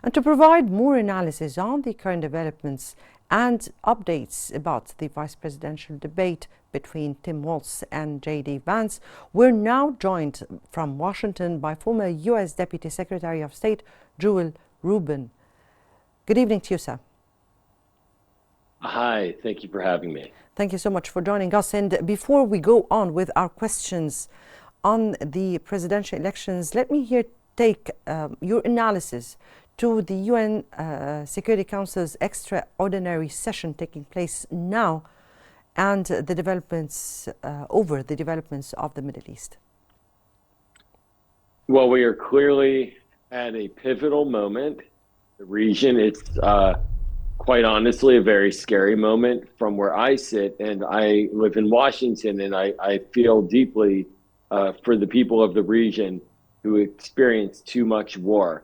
And to provide more analysis on the current developments and updates about the vice presidential debate between Tim Walz and J.D. Vance, we're now joined from Washington by former U.S. Deputy Secretary of State Joel Rubin. Good evening to you, sir. Hi, thank you for having me. Thank you so much for joining us. And before we go on with our questions on the presidential elections, let me here take your analysis to the UN Security Council's extraordinary session taking place now and the developments over the developments of the Middle East. Well, we are clearly at a pivotal moment. The region, it's quite honestly a very scary moment from where I sit, and I live in Washington, and I feel deeply for the people of the region who experience too much war.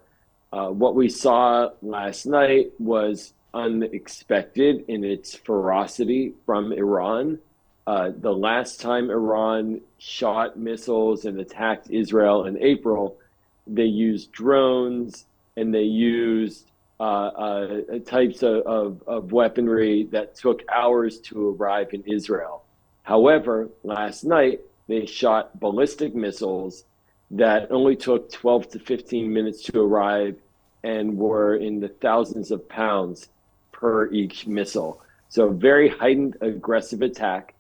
What we saw last night was unexpected in its ferocity from Iran. The last time Iran shot missiles and attacked Israel in April, they used drones and they used types of weaponry that took hours to arrive in Israel. However, last night, they shot ballistic missiles that only took 12 to 15 minutes to arrive and were in the thousands of pounds per each missile. So a very heightened aggressive attack,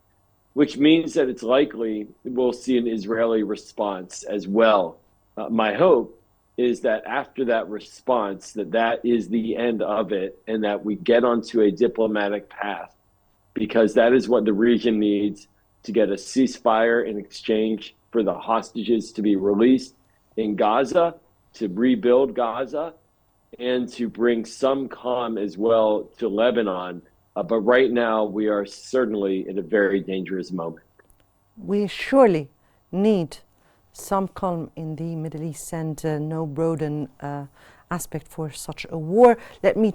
which means that it's likely we'll see an Israeli response as well. My hope is that after that response, that is the end of it and that we get onto a diplomatic path, because that is what the region needs to get a ceasefire in exchange for the hostages to be released in Gaza, to rebuild Gaza, and to bring some calm as well to Lebanon. But right now, we are certainly in a very dangerous moment. We surely need some calm in the Middle East and no broaden aspect for such a war. Let me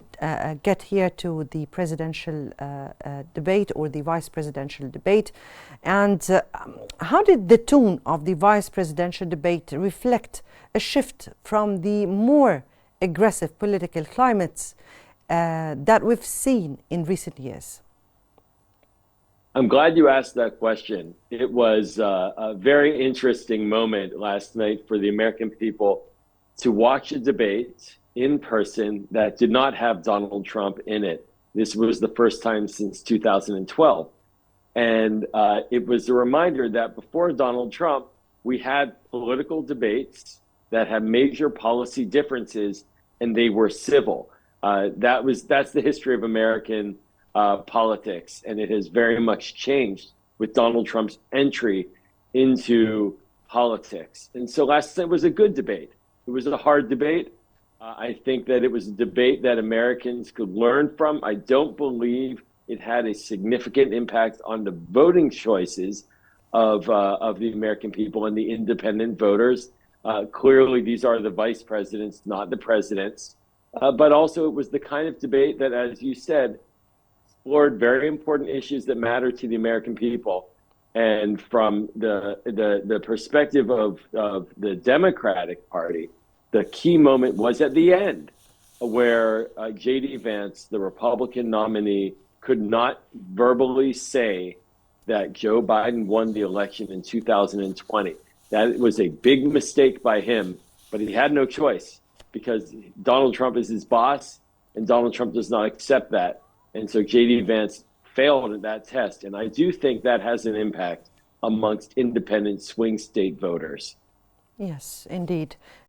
get here to the presidential debate or the vice presidential debate. And how did the tone of the vice presidential debate reflect a shift from the more aggressive political climates that we've seen in recent years? I'm glad you asked that question. It was a very interesting moment last night for the American people to watch a debate in person that did not have Donald Trump in it. This was the first time since 2012. And it was a reminder that before Donald Trump, we had political debates that had major policy differences, and they were civil. That's the history of American politics, and it has very much changed with Donald Trump's entry into politics. And so last night was a good debate. It was a hard debate. I think that it was a debate that Americans could learn from. I don't believe it had a significant impact on the voting choices of the American people and the independent voters. Clearly, these are the vice presidents, not the presidents. But also, it was the kind of debate that, as you said, explored very important issues that matter to the American people. And from the perspective of the Democratic Party, the key moment was at the end, where J.D. Vance, the Republican nominee, could not verbally say that Joe Biden won the election in 2020. That was a big mistake by him, but he had no choice because Donald Trump is his boss, and Donald Trump does not accept that. And so J.D. Vance failed at that test. And I do think that has an impact amongst independent swing state voters. Yes, indeed.